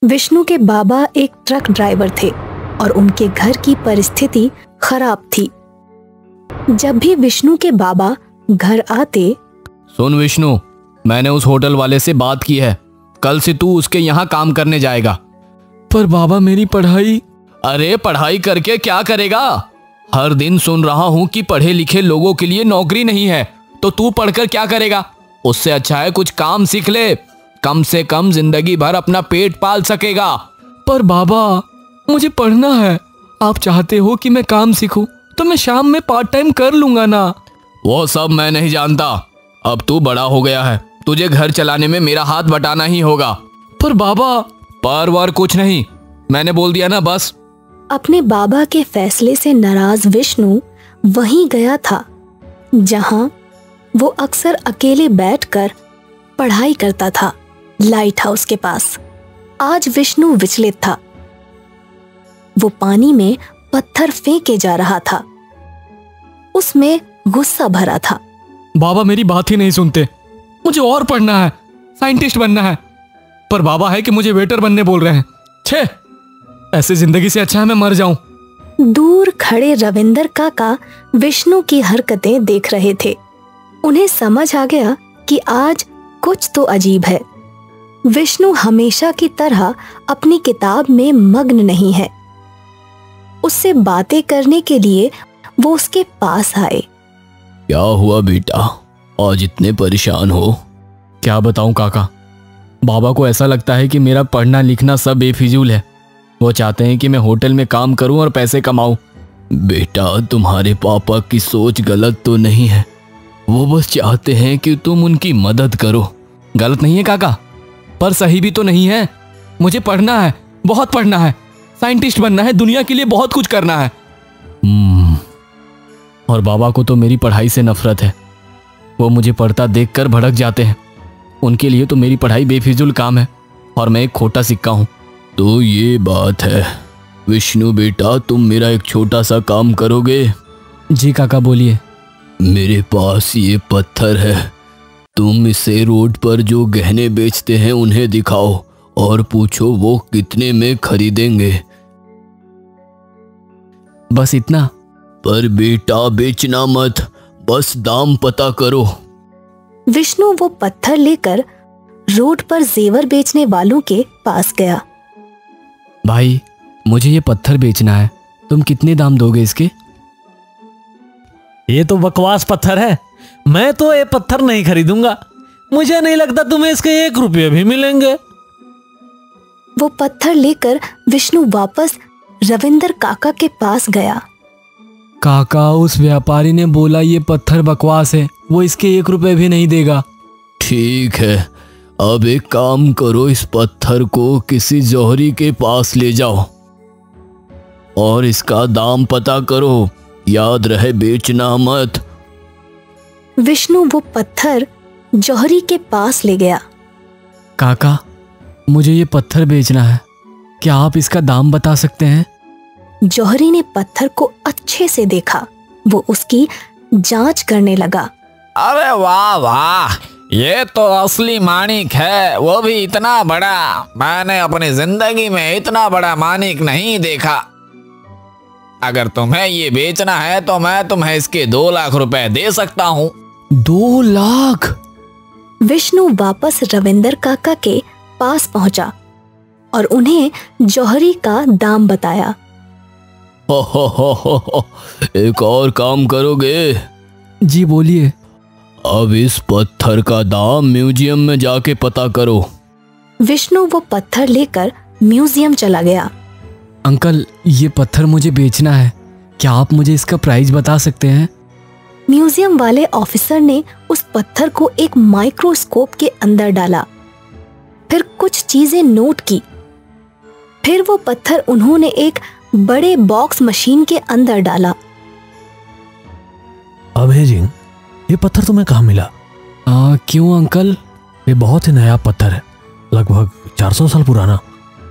विष्णु के बाबा एक truck driver थे और उनके घर की परिस्थिति खराब थी। जब भी विष्णु के बाबा घर आते, सुन विष्णु, मैंने उस होटल वाले से बात की है, कल से तू उसके यहाँ काम करने जाएगा। पर बाबा मेरी पढ़ाई। अरे पढ़ाई करके क्या करेगा? हर दिन सुन रहा हूँ कि पढ़े लिखे लोगों के लिए नौकरी नहीं है, तो तू पढ़कर क्या करेगा? उससे अच्छा है कुछ काम सीख ले, कम से कम जिंदगी भर अपना पेट पाल सकेगा। पर बाबा मुझे पढ़ना है। आप चाहते हो कि मैं काम सीखूं तो मैं शाम में पार्ट टाइम कर लूंगा ना। वो सब मैं नहीं जानता, अब तू बड़ा हो गया है, तुझे घर चलाने में मेरा हाथ बटाना ही होगा। पर बाबा, पर वर कुछ नहीं, मैंने बोल दिया ना, बस। अपने बाबा के फैसले से नाराज विष्णु वहीं गया था जहां वो अक्सर अकेले बैठकर पढ़ाई करता था, लाइट हाउस के पास। आज विष्णु विचलित था। वो पानी में पत्थर फेंके जा रहा था। उसमें गुस्सा भरा था। बाबा मेरी बात ही नहीं सुनते, मुझे और पढ़ना है, साइंटिस्ट बनना है। पर बाबा है कि मुझे वेटर बनने बोल रहे हैं। छे, ऐसे जिंदगी से अच्छा है मैं मर जाऊं। दूर खड़े रविंदर काका विष्णु की हरकतें देख रहे थे। उन्हें समझ आ गया कि आज कुछ तो अजीब है। विष्णु हमेशा की तरह अपनी किताब में मग्न नहीं है। उससे बातें करने के लिए वो उसके पास आए। क्या हुआ बेटा, आज इतने परेशान हो? क्या बताऊं काका, बाबा को ऐसा लगता है कि मेरा पढ़ना लिखना सब बेफिजूल है। वो चाहते हैं कि मैं होटल में काम करूं और पैसे कमाऊं। बेटा तुम्हारे पापा की सोच गलत तो नहीं है, वो बस चाहते हैं कि तुम उनकी मदद करो। गलत नहीं है काका, पर सही भी तो नहीं है। मुझे पढ़ना है, बहुत पढ़ना है, साइंटिस्ट बनना है, दुनिया के लिए बहुत कुछ करना है। और बाबा को तो मेरी पढ़ाई से नफरत है। वो मुझे पढ़ता देखकर भड़क जाते हैं। उनके लिए तो मेरी पढ़ाई बेफिजूल काम है और मैं एक खोटा सिक्का हूँ। तो ये बात है। विष्णु बेटा, तुम मेरा एक छोटा सा काम करोगे? जी काका बोलिए। मेरे पास ये पत्थर है, तुम इसे रोड पर जो गहने बेचते हैं उन्हें दिखाओ और पूछो वो कितने में खरीदेंगे। बस इतना? पर बेटा बेचना मत, बस दाम पता करो। विष्णु वो पत्थर लेकर रोड पर जेवर बेचने वालों के पास गया। भाई मुझे ये पत्थर बेचना है, तुम कितने दाम दोगे इसके? ये तो बकवास पत्थर है, मैं तो ये पत्थर नहीं खरीदूंगा। मुझे नहीं लगता तुम्हें इसके 1 रुपये भी मिलेंगे। वो पत्थर लेकर विष्णु वापस रविंदर काका के पास गया। काका, उस व्यापारी ने बोला ये पत्थर बकवास है, वो इसके 1 रुपए भी नहीं देगा। ठीक है, अब एक काम करो, इस पत्थर को किसी जौहरी के पास ले जाओ और इसका दाम पता करो, याद रहे बेचना मत। विष्णु वो पत्थर जौहरी के पास ले गया। काका, मुझे ये पत्थर बेचना है, क्या आप इसका दाम बता सकते हैं? जौहरी ने पत्थर को अच्छे से देखा। वो उसकी जांच करने लगा। अरे वाह वाह, ये तो असली माणिक है, वो भी इतना बड़ा। मैंने अपनी जिंदगी में इतना बड़ा माणिक नहीं देखा। अगर तुम्हें ये बेचना है तो मैं तुम्हें इसके 2 लाख रुपए दे सकता हूँ। 2 लाख? विष्णु वापस रविंदर काका के पास पहुंचा और उन्हें जौहरी का दाम बताया। हो, एक और काम करोगे? जी बोलिए। अब इस पत्थर का दाम म्यूजियम में जाके पता करो। विष्णु वो पत्थर लेकर म्यूजियम चला गया। अंकल, ये पत्थर मुझे बेचना है, क्या आप मुझे इसका प्राइस बता सकते हैं? म्यूजियम वाले ऑफिसर ने उस पत्थर को एक माइक्रोस्कोप के अंदर डाला, फिर कुछ चीजें नोट की। फिर वो पत्थर उन्होंने एक बड़े बॉक्स मशीन के अंदर डाला। अमेजिंग, ये पत्थर तुम्हें कहाँ मिला? क्यों अंकल? ये बहुत ही नया पत्थर है, लगभग 400 साल पुराना।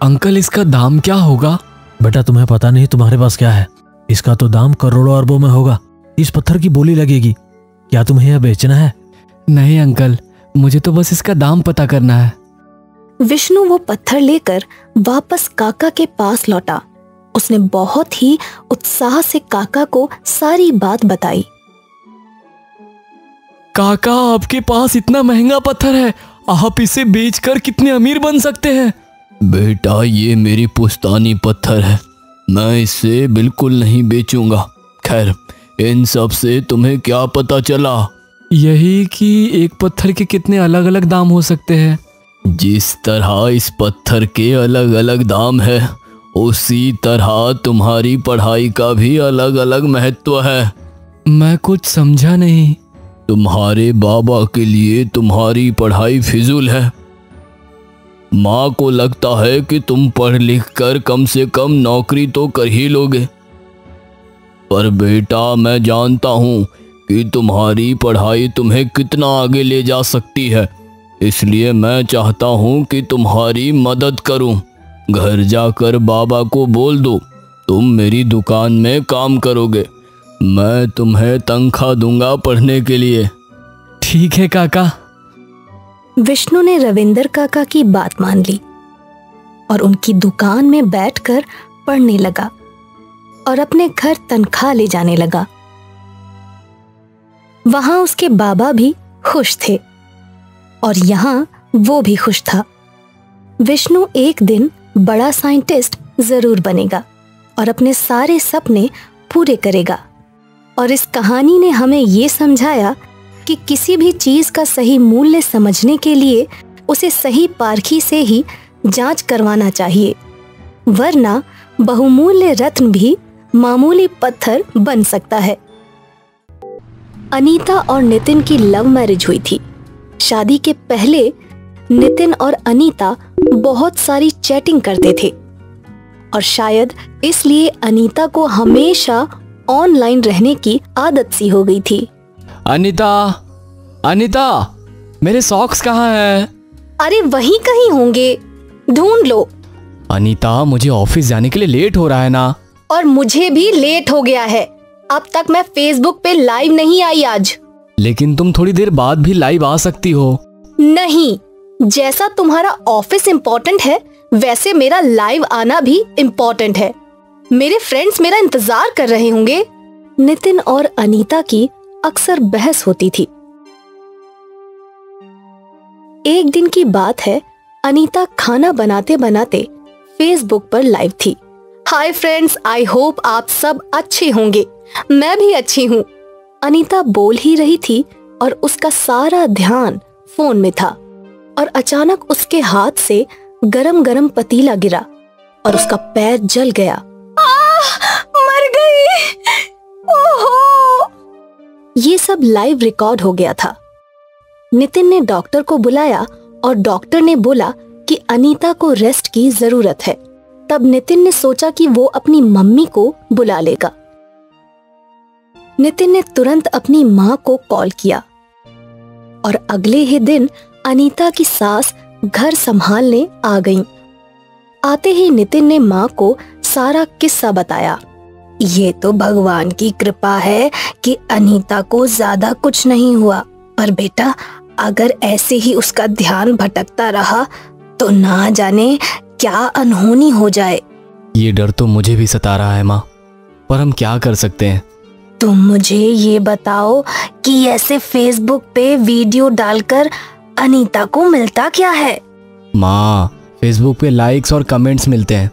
अंकल, इसका दाम क्या होगा? बेटा तुम्हें पता नहीं तुम्हारे पास क्या है, इसका तो दाम करोड़ों अरबों में होगा। इस पत्थर की बोली लगेगी। क्या तुम्हें यह बेचना है? नहीं अंकल, मुझे तो बस इसका दाम पता करना है। विष्णु वो पत्थर लेकर वापस काका के पास लौटा। उसने बहुत ही उत्साह से काका को सारी बात बताई। काका, आपके पास इतना महंगा पत्थर है, आप इसे बेचकर कितने अमीर बन सकते हैं। बेटा, ये मेरी पुश्तैनी पत्थर है, मैं इसे बिल्कुल नहीं बेचूंगा। खैर, इन सब से तुम्हें क्या पता चला? यही कि एक पत्थर के कितने अलग अलग दाम हो सकते हैं। जिस तरह इस पत्थर के अलग अलग दाम है, उसी तरह तुम्हारी पढ़ाई का भी अलग अलग महत्व है। मैं कुछ समझा नहीं। तुम्हारे बाबा के लिए तुम्हारी पढ़ाई फिजूल है। माँ को लगता है कि तुम पढ़ लिख कर कम से कम नौकरी तो कर ही लोगे, पर बेटा, मैं जानता हूँ कि तुम्हारी पढ़ाई तुम्हें कितना आगे ले जा सकती है। इसलिए मैं चाहता हूँ कि तुम्हारी मदद करूँ। घर जाकर बाबा को बोल दो तुम मेरी दुकान में काम करोगे, मैं तुम्हें तनख्वाह दूंगा पढ़ने के लिए। ठीक है काका। विष्णु ने रविंदर काका की बात मान ली और उनकी दुकान में बैठकर पढ़ने लगा और अपने घर तनख्वाह ले जाने लगा। वहां उसके बाबा भी खुश थे और यहाँ वो भी खुश था। विष्णु एक दिन बड़ा साइंटिस्ट जरूर बनेगा और अपने सारे सपने पूरे करेगा। और इस कहानी ने हमें ये समझाया कि किसी भी चीज का सही मूल्य समझने के लिए उसे सही पारखी से ही जांच करवाना चाहिए, वरना बहुमूल्य रत्न भी मामूली पत्थर बन सकता है। अनीता और नितिन की लव मैरिज हुई थी। शादी के पहले नितिन और अनीता बहुत सारी चैटिंग करते थे और शायद इसलिए अनीता को हमेशा ऑनलाइन रहने की आदत सी हो गई थी। अनीता, अनीता, मेरे सॉक्स कहाँ हैं? अरे वहीं कहीं होंगे, ढूंढ लो। अनीता, मुझे ऑफिस जाने के लिए लेट हो रहा है ना। और मुझे भी लेट हो गया है। अब तक मैं फेसबुक पे लाइव नहीं आई आज। लेकिन तुम थोड़ी देर बाद भी लाइव आ सकती हो। नहीं, जैसा तुम्हारा ऑफिस इम्पोर्टेंट है वैसे मेरा लाइव आना भी इम्पोर्टेंट है। मेरे फ्रेंड्स मेरा इंतजार कर रहे होंगे। नितिन और अनीता की अक्सर बहस होती थी। एक दिन की बात है, अनीता खाना बनाते बनाते फेसबुक पर लाइव थी। हाय फ्रेंड्स, आई होप आप सब अच्छे होंगे। मैं भी अच्छी हूँ। अनीता बोल ही रही थी और उसका सारा ध्यान फोन में था और अचानक उसके हाथ से गरम गरम पतीला गिरा और उसका पैर जल गया। मर गई। ओहो! ये सब लाइव रिकॉर्ड हो गया था। नितिन ने डॉक्टर को बुलाया और डॉक्टर ने बोला कि अनीता को रेस्ट की जरूरत है। तब नितिन ने सोचा कि वो अपनी मम्मी को बुला लेगा। नितिन ने तुरंत अपनी माँ को कॉल किया और अगले ही दिन अनीता की सास घर संभालने आ गईं। आते ही नितिन ने माँ को सारा किस्सा बताया। ये तो भगवान की कृपा है कि अनीता को ज्यादा कुछ नहीं हुआ, पर बेटा अगर ऐसे ही उसका ध्यान भटकता रहा तो ना जाने क्या अनहोनी हो जाए। ये डर तो मुझे भी सता रहा है माँ, पर हम क्या कर सकते हैं? तुम मुझे ये बताओ कि ऐसे फेसबुक पे वीडियो डालकर अनीता को मिलता क्या है? माँ, फेसबुक पे लाइक्स और कमेंट्स मिलते हैं।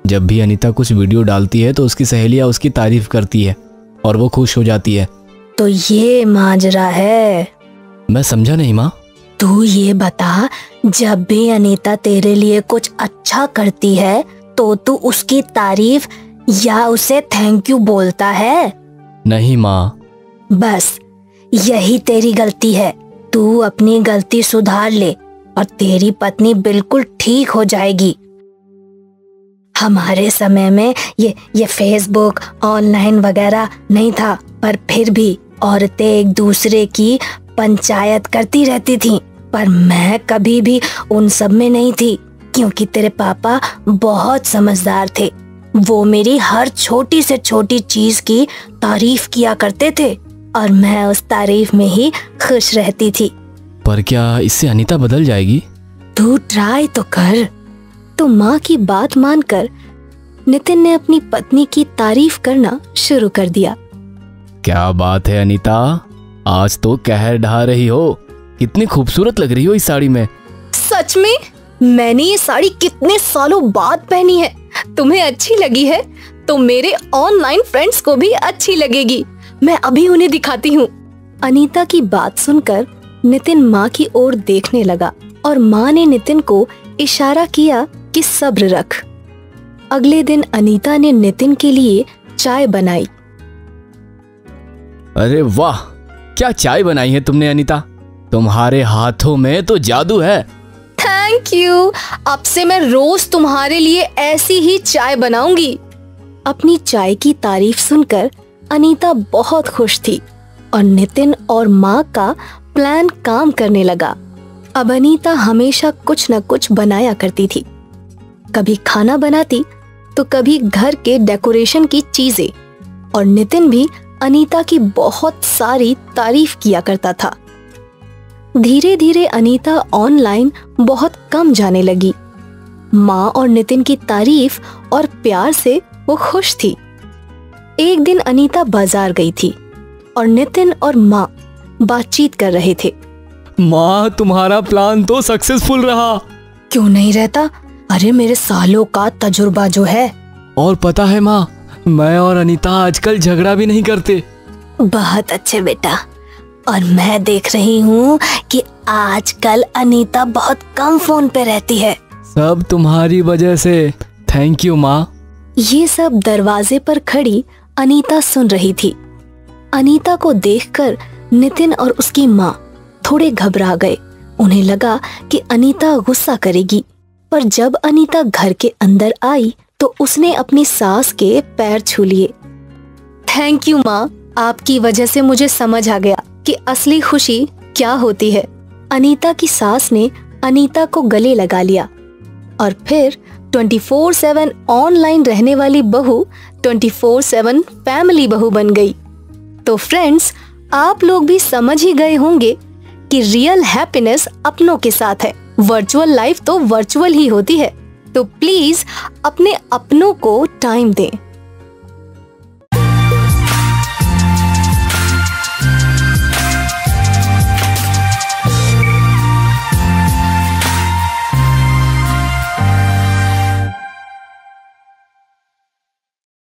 जब भी अनीता कुछ वीडियो डालती है तो उसकी सहेलियाँ उसकी तारीफ करती है और वो खुश हो जाती है। तो ये माजरा है। मैं समझा नहीं माँ। तू ये बता, जब भी अनीता तेरे लिए कुछ अच्छा करती है तो तू उसकी तारीफ या उसे थैंक यू बोलता है? नहीं माँ। बस यही तेरी गलती है। तू अपनी गलती सुधार ले और तेरी पत्नी बिल्कुल ठीक हो जाएगी। हमारे समय में ये फेसबुक ऑनलाइन वगैरह नहीं था, पर फिर भी औरतें एक दूसरे की पंचायत करती रहती थीं। पर मैं कभी भी उन सब में नहीं थी, क्योंकि तेरे पापा बहुत समझदार थे। वो मेरी हर छोटी से छोटी चीज की तारीफ किया करते थे और मैं उस तारीफ में ही खुश रहती थी। पर क्या इससे अनीता बदल जाएगी? तू ट्राई तो कर। तो माँ की बात मानकर नितिन ने अपनी पत्नी की तारीफ करना शुरू कर दिया। क्या बात है अनीता, आज तो कहर ढा रही हो। कितनी खूबसूरत लग रही हो इस साड़ी में। सच में? मैंने ये साड़ी कितने सालों बाद पहनी है। तुम्हें अच्छी लगी है तो मेरे ऑनलाइन फ्रेंड्स को भी अच्छी लगेगी। मैं अभी उन्हें दिखाती हूँ। अनीता की बात सुनकर नितिन माँ की ओर देखने लगा और माँ ने नितिन को इशारा किया कि सब्र रख। अगले दिन अनीता ने नितिन के लिए चाय बनाई। अरे वाह, क्या चाय बनाई है तुमने अनीता। तुम्हारे हाथों में तो जादू है। Thank you. अब से मैं रोज तुम्हारे लिए ऐसी ही चाय बनाऊंगी। अपनी चाय की तारीफ सुनकर अनीता बहुत खुश थी और नितिन और माँ का प्लान काम करने लगा। अब अनीता हमेशा कुछ न कुछ बनाया करती थी। कभी खाना बनाती तो कभी घर के डेकोरेशन की चीजें, और नितिन भी अनीता की बहुत सारी तारीफ किया करता था। धीरे धीरे अनीता ऑनलाइन बहुत कम जाने लगी। माँ और नितिन की तारीफ और प्यार से वो खुश थी। एक दिन अनीता बाजार गई थी और नितिन और माँ बातचीत कर रहे थे। माँ, तुम्हारा प्लान तो सक्सेसफुल रहा। क्यों नहीं रहता? अरे मेरे सालों का तजुर्बा जो है। और पता है माँ, मैं और अनीता आजकल झगड़ा भी नहीं करते। बहुत अच्छे बेटा। और मैं देख रही हूँ कि आजकल अनीता बहुत कम फोन पे रहती है। सब तुम्हारी वजह से। थैंक यू माँ। ये सब दरवाजे पर खड़ी अनीता सुन रही थी। अनीता को देखकर नितिन और उसकी माँ थोड़े घबरा गए। उन्हें लगा कि अनीता गुस्सा करेगी, पर जब अनीता घर के अंदर आई तो उसने अपनी सास के पैर छू लिए। थैंक यू माँ, आपकी वजह से मुझे समझ आ गया कि असली खुशी क्या होती है। अनीता की सास ने अनीता को गले लगा लिया और फिर 24/7 ऑनलाइन रहने वाली बहू 24/7 फैमिली बहू बन गई। तो फ्रेंड्स, आप लोग भी समझ ही गए होंगे कि रियल हैप्पीनेस अपनों के साथ है। वर्चुअल लाइफ तो वर्चुअल ही होती है। तो प्लीज अपने अपनों को टाइम दें।